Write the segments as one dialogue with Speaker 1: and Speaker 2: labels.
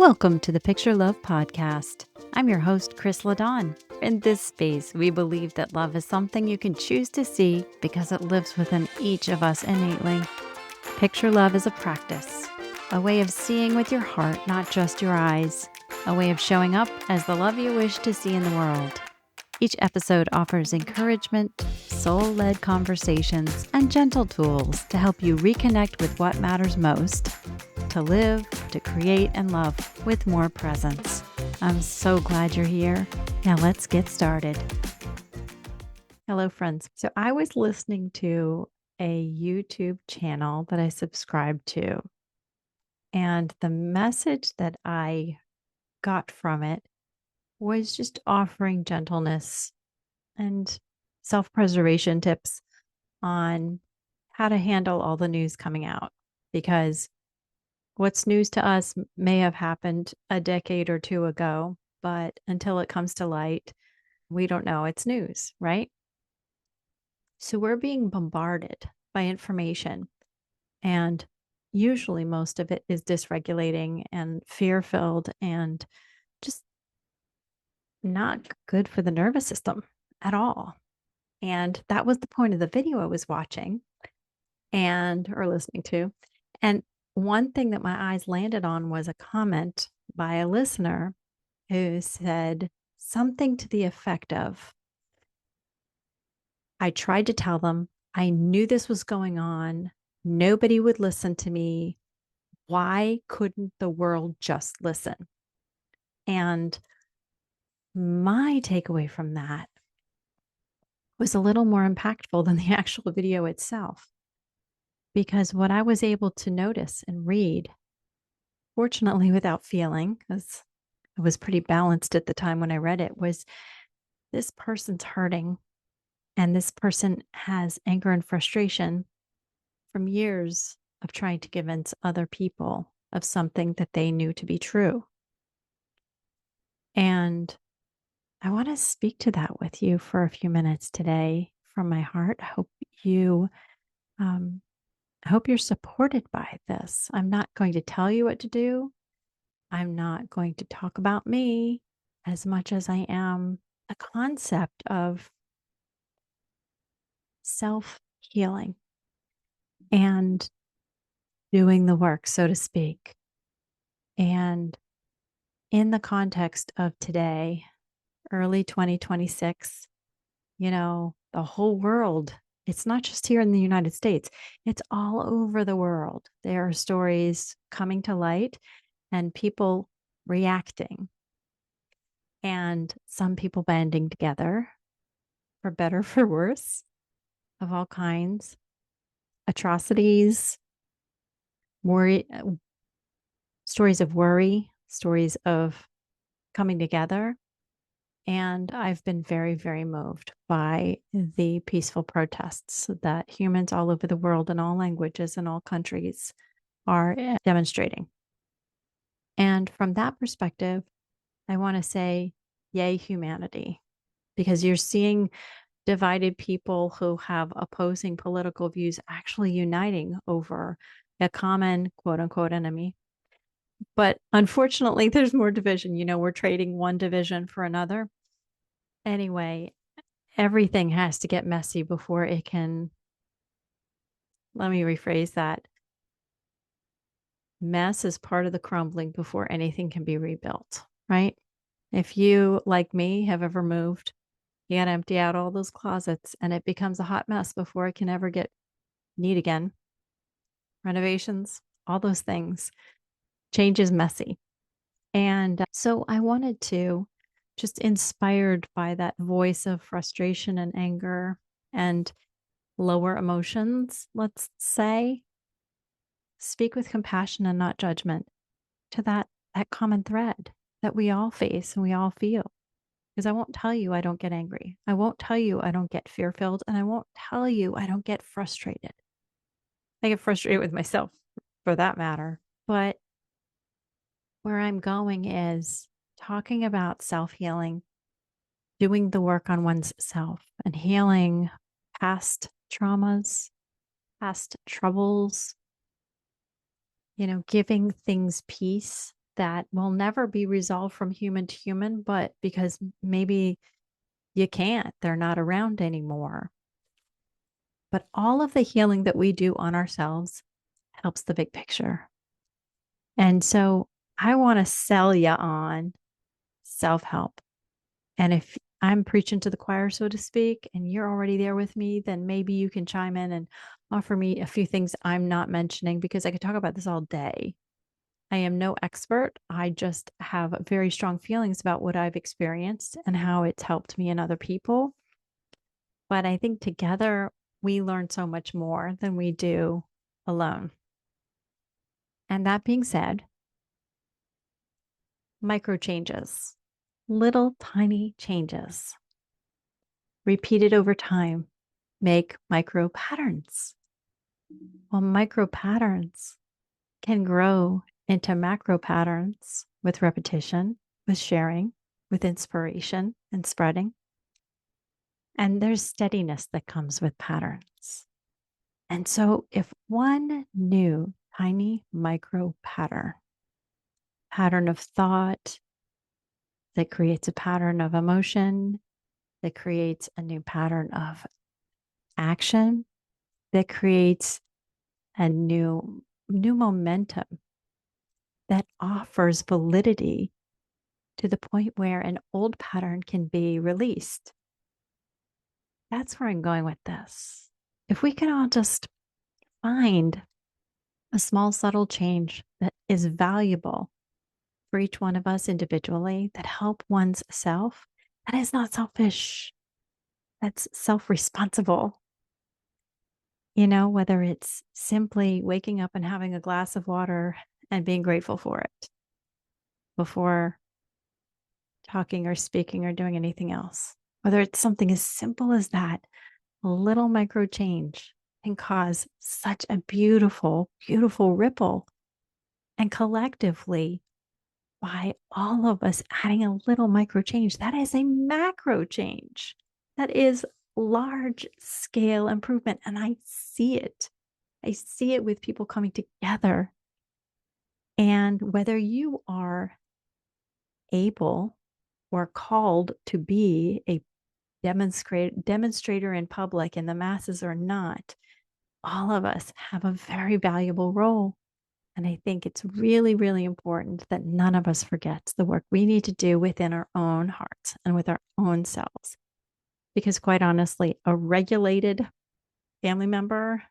Speaker 1: Welcome to the Picture Love Podcast. I'm your host, Kris. In this space, we believe that love is something you can choose to see because it lives within each of us innately. Picture love is a practice, a way of seeing with your heart, not just your eyes, a way of showing up as the love you wish to see in the world. Each episode offers encouragement, soul-led conversations, and gentle tools to help you reconnect with what matters most, to live, to create, and love with more presence. I'm so glad you're here. Now let's get started. Hello, friends. So I was listening to a YouTube channel that I subscribed to, and the message that I got from it was just offering gentleness and self-preservation tips on how to handle all the news coming out. Because what's news to us may have happened a decade or two ago, but until it comes to light, we don't know it's news, right? So we're being bombarded by information, and usually most of it is dysregulating and fear-filled and just not good for the nervous system at all. And that was the point of the video I was watching or listening to. And one thing that my eyes landed on was a comment by a listener who said something to the effect of, I tried to tell them, I knew this was going on. Nobody would listen to me. Why couldn't the world just listen? And my takeaway from that was a little more impactful than the actual video itself. Because what I was able to notice and read, fortunately without feeling, because I was pretty balanced at the time when I read it, was this person's hurting. And this person has anger and frustration from years of trying to convince other people of something that they knew to be true. And I want to speak to that with you for a few minutes today from my heart. I hope you're supported by this. I'm not going to tell you what to do. I'm not going to talk about me as much as I am the concept of self-healing and doing the work, so to speak. And in the context of today, early 2026, the whole world, it's not just here in the United States, it's all over the world. There are stories coming to light and people reacting, and some people banding together, for better, for worse, of all kinds, atrocities, worry, stories of worry, stories of coming together. And I've been very, very moved by the peaceful protests that humans all over the world in all languages and all countries are demonstrating. And from that perspective, I want to say, yay, humanity, because you're seeing divided people who have opposing political views actually uniting over a common quote unquote enemy. But unfortunately, there's more division. We're trading one division for another. Anyway, everything has to get messy before it can. Let me rephrase that. Mess is part of the crumbling before anything can be rebuilt, right? If you, like me, have ever moved, you got to empty out all those closets and it becomes a hot mess before it can ever get neat again. Renovations, all those things. Change is messy. And so I wanted to, just inspired by that voice of frustration and anger and lower emotions, let's say, speak with compassion and not judgment to that common thread that we all face and we all feel. Because I won't tell you I don't get angry. I won't tell you I don't get fear-filled, and I won't tell you I don't get frustrated. I get frustrated with myself, for that matter. But where I'm going is talking about self-healing, doing the work on one's self and healing past traumas, past troubles, giving things peace that will never be resolved from human to human, but because maybe you can't, they're not around anymore. But all of the healing that we do on ourselves helps the big picture. And so I want to sell you on self-help. And if I'm preaching to the choir, so to speak, and you're already there with me, then maybe you can chime in and offer me a few things I'm not mentioning, because I could talk about this all day. I am no expert. I just have very strong feelings about what I've experienced and how it's helped me and other people. But I think together we learn so much more than we do alone. And that being said, micro changes, little tiny changes, repeated over time, make micro patterns. Well, micro patterns can grow into macro patterns with repetition, with sharing, with inspiration and spreading. And there's steadiness that comes with patterns. And so if one new tiny micro pattern of thought that creates a pattern of emotion, that creates a new pattern of action, that creates a new momentum that offers validity to the point where an old pattern can be released. That's where I'm going with this. If we can all just find a small, subtle change that is valuable for each one of us individually, that help one's self, that is not selfish. That's self-responsible. You know, whether it's simply waking up and having a glass of water and being grateful for it before talking or speaking or doing anything else, whether it's something as simple as that, a little micro change can cause such a beautiful, beautiful ripple. And collectively, by all of us adding a little micro change, that is a macro change. That is large scale improvement. And I see it. I see it with people coming together. And whether you are able or called to be a demonstrator in public in the masses or not, all of us have a very valuable role. And I think it's really, really important that none of us forgets the work we need to do within our own hearts and with our own selves. Because quite honestly, a regulated family member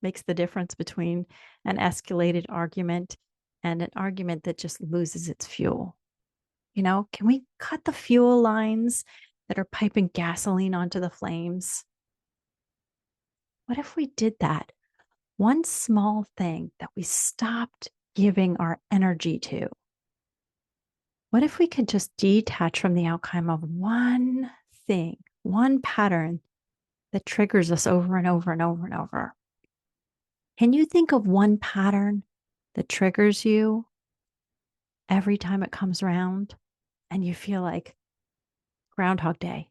Speaker 1: makes the difference between an escalated argument and an argument that just loses its fuel. You know, can we cut the fuel lines that are piping gasoline onto the flames? What if we did that? One small thing that we stopped giving our energy to. What if we could just detach from the outcome of one thing, one pattern that triggers us over and over and over and over? Can you think of one pattern that triggers you every time it comes around and you feel like Groundhog Day?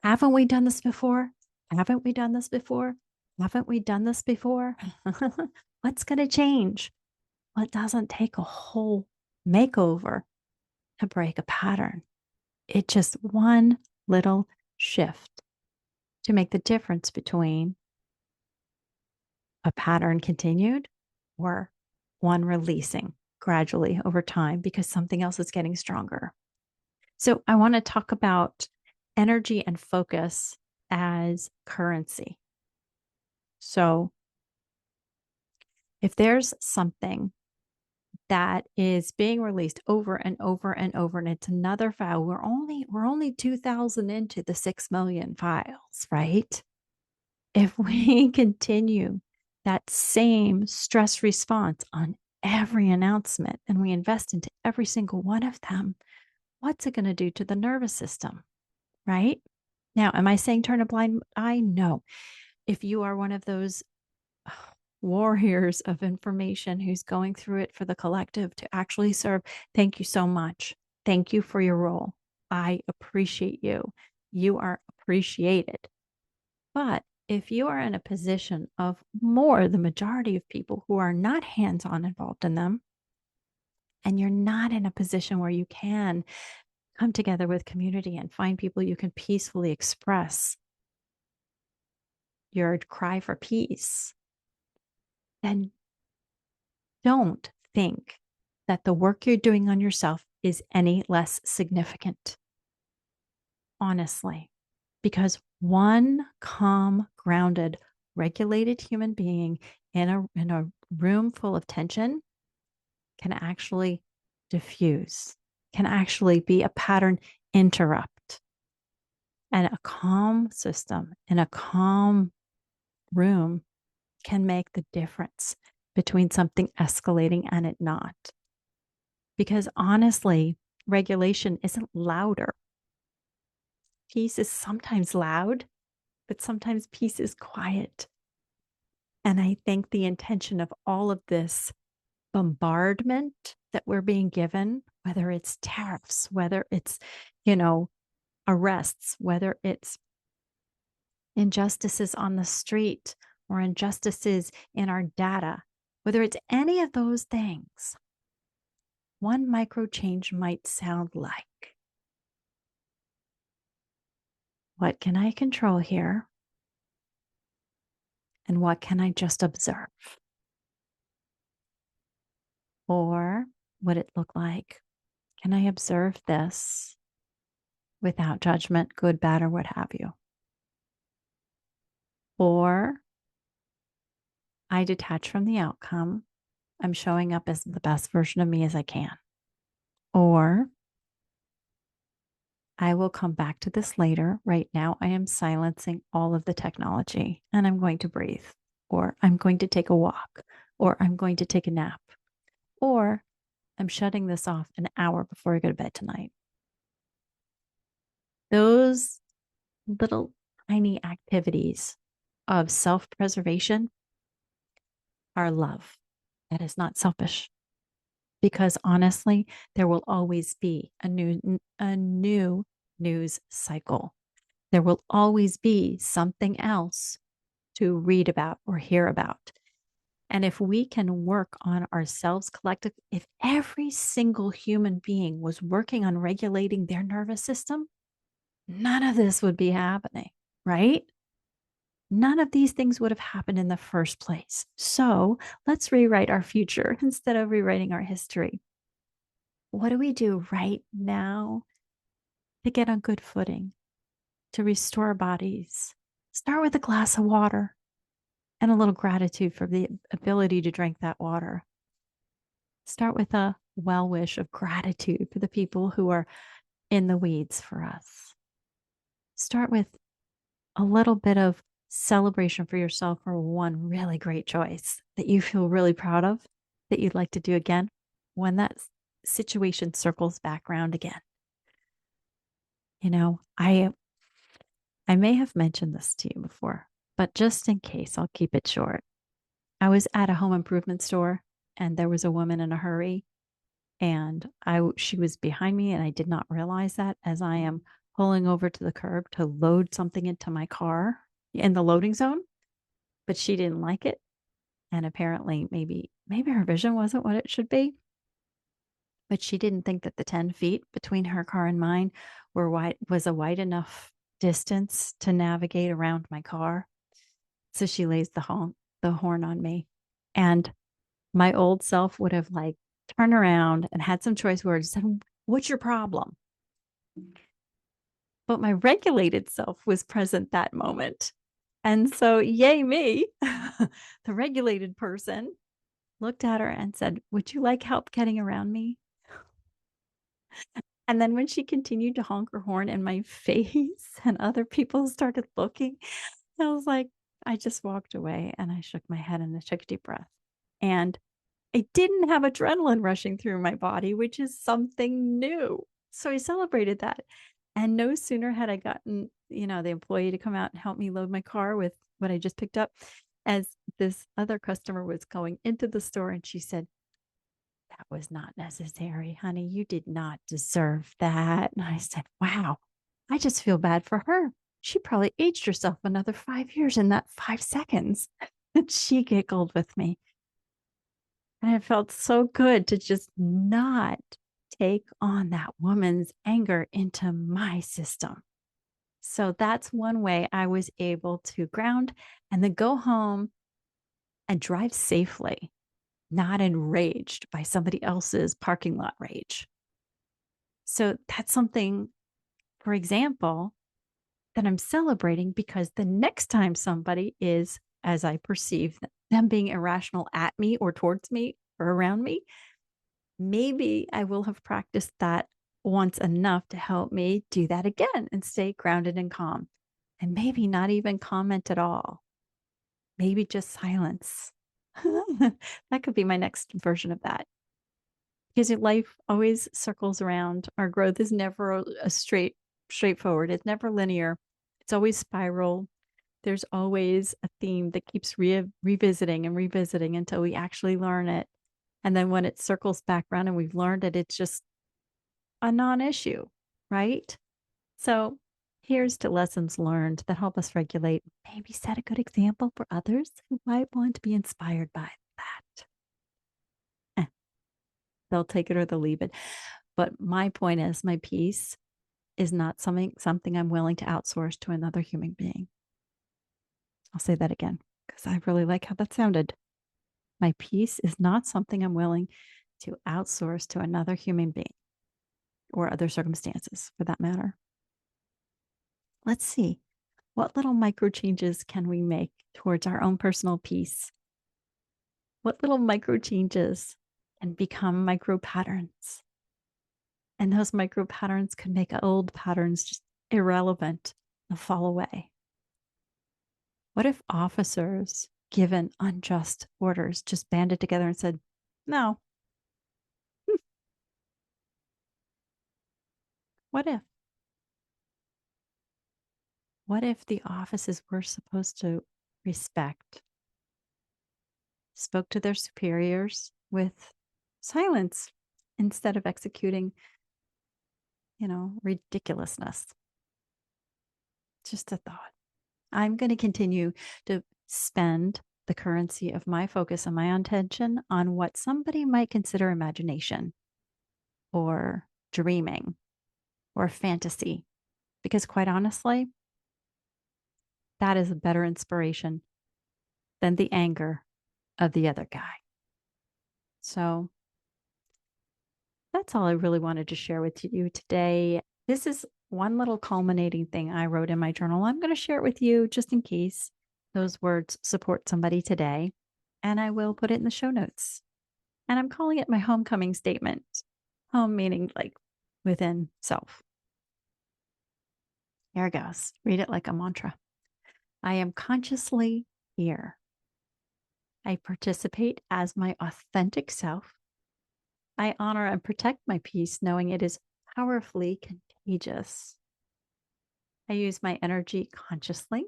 Speaker 1: Haven't we done this before? Haven't we done this before? Haven't we done this before? What's going to change? Well, it doesn't take a whole makeover to break a pattern. It's just one little shift to make the difference between a pattern continued or one releasing gradually over time because something else is getting stronger. So I want to talk about energy and focus as currency. So if there's something that is being released over and over and over, and it's another file, we're only 2,000 into the 6 million files, right? If we continue that same stress response on every announcement and we invest into every single one of them, what's it going to do to the nervous system, right? Now, am I saying turn a blind eye? No. If you are one of those warriors of information who's going through it for the collective to actually serve, thank you so much. Thank you for your role. I appreciate you. You are appreciated. But if you are in a position of the majority of people who are not hands-on involved in them, and you're not in a position where you can come together with community and find people you can peacefully express your cry for peace, then don't think that the work you're doing on yourself is any less significant. Honestly, because one calm, grounded, regulated human being in a room full of tension can actually diffuse, can actually be a pattern interrupt. And a calm system in a calm room can make the difference between something escalating and it not. Because honestly, regulation isn't louder. Peace is sometimes loud, but sometimes peace is quiet. And I think the intention of all of this bombardment that we're being given, whether it's tariffs, whether it's, arrests, whether it's injustices on the street or injustices in our data, whether it's any of those things, one micro change might sound like, what can I control here? And what can I just observe? Or would it look like, can I observe this without judgment, good, bad, or what have you? Or I detach from the outcome. I'm showing up as the best version of me as I can. Or I will come back to this later. Right now, I am silencing all of the technology and I'm going to breathe, or I'm going to take a walk, or I'm going to take a nap, or I'm shutting this off an hour before I go to bed tonight. Those little tiny activities of self preservation are love. That is not selfish. Because honestly, there will always be a new news cycle. There will always be something else to read about or hear about. And if we can work on ourselves collectively, if every single human being was working on regulating their nervous system, none of this would be happening, right? None of these things would have happened in the first place. So let's rewrite our future instead of rewriting our history. What do we do right now to get on good footing, to restore our bodies? Start with a glass of water and a little gratitude for the ability to drink that water. Start with a well wish of gratitude for the people who are in the weeds for us. Start with a little bit of celebration for yourself for one really great choice that you feel really proud of, that you'd like to do again when that situation circles back around again. I may have mentioned this to you before, but just in case, I'll keep it short. I was at a home improvement store and there was a woman in a hurry and she was behind me and I did not realize that as I am pulling over to the curb to load something into my car in the loading zone, but she didn't like it. And apparently maybe her vision wasn't what it should be, but she didn't think that the 10 feet between her car and mine was a wide enough distance to navigate around my car. So she lays the horn on me. And my old self would have turned around and had some choice words, said, "What's your problem?" But my regulated self was present that moment. And so, yay me, the regulated person looked at her and said, "Would you like help getting around me?" And then when she continued to honk her horn in my face and other people started looking, I was like, I just walked away and I shook my head and I took a deep breath. And I didn't have adrenaline rushing through my body, which is something new. So I celebrated that. And no sooner had I gotten, the employee to come out and help me load my car with what I just picked up, as this other customer was going into the store and she said, "That was not necessary, honey. You did not deserve that." And I said, wow, I just feel bad for her. She probably aged herself another 5 years in that 5 seconds. And she giggled with me. And it felt so good to just not take on that woman's anger into my system. So that's one way I was able to ground and then go home and drive safely, not enraged by somebody else's parking lot rage. So that's something, for example, that I'm celebrating because the next time somebody is, as I perceive them being irrational at me or towards me or around me, maybe I will have practiced that once enough to help me do that again and stay grounded and calm. And maybe not even comment at all. Maybe just silence. That could be my next version of that. Because life always circles around. Our growth is never a straightforward. It's never linear. It's always spiral. There's always a theme that keeps revisiting and revisiting until we actually learn it. And then when it circles back around and we've learned it, it's just a non-issue, right? So here's to lessons learned that help us regulate, maybe set a good example for others who might want to be inspired by that. They'll take it or they'll leave it. But my point is, my peace is not something I'm willing to outsource to another human being. I'll say that again because I really like how that sounded. My peace is not something I'm willing to outsource to another human being or other circumstances for that matter. Let's see. What little micro changes can we make towards our own personal peace? What little micro changes can become micro patterns? And those micro patterns can make old patterns just irrelevant and fall away. What if officers given unjust orders just banded together and said, no? What if? What if the offices we're supposed to respect spoke to their superiors with silence instead of executing, ridiculousness? Just a thought. I'm going to continue to spend the currency of my focus and my attention on what somebody might consider imagination or dreaming or fantasy. Because quite honestly, that is a better inspiration than the anger of the other guy. So that's all I really wanted to share with you today. This is one little culminating thing I wrote in my journal. I'm going to share it with you just in case those words support somebody today. And I will put it in the show notes. And I'm calling it my homecoming statement. Home meaning like within self. Here it goes. Read it like a mantra. I am consciously here. I participate as my authentic self. I honor and protect my peace, knowing it is powerfully contagious. I use my energy consciously.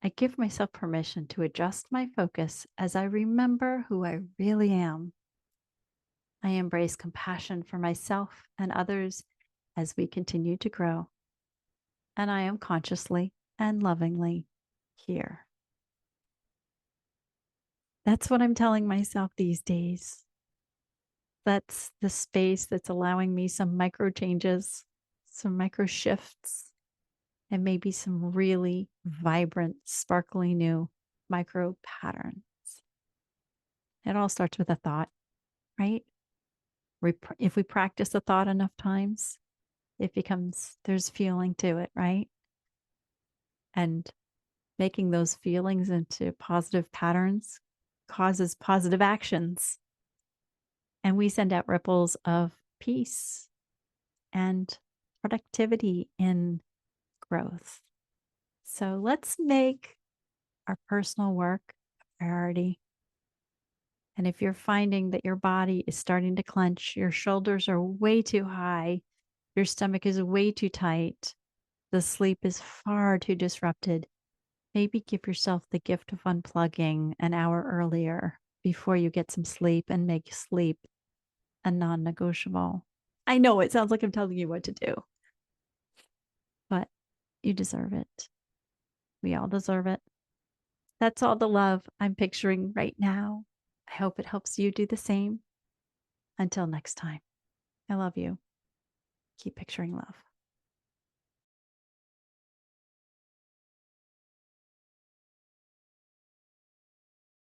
Speaker 1: I give myself permission to adjust my focus as I remember who I really am. I embrace compassion for myself and others as we continue to grow. And I am consciously and lovingly here. That's what I'm telling myself these days. That's the space that's allowing me some micro changes, some micro shifts, and maybe some really vibrant, sparkly new micro patterns. It all starts with a thought, right? If we practice a thought enough times, there's feeling to it, right? And making those feelings into positive patterns causes positive actions. And we send out ripples of peace and productivity in growth. So let's make our personal work a priority. And if you're finding that your body is starting to clench, your shoulders are way too high, your stomach is way too tight, the sleep is far too disrupted, maybe give yourself the gift of unplugging an hour earlier before you get some sleep and make sleep a non-negotiable. I know it sounds like I'm telling you what to do, but you deserve it. We all deserve it. That's all the love I'm picturing right now. I hope it helps you do the same. Until next time, I love you. Keep picturing love.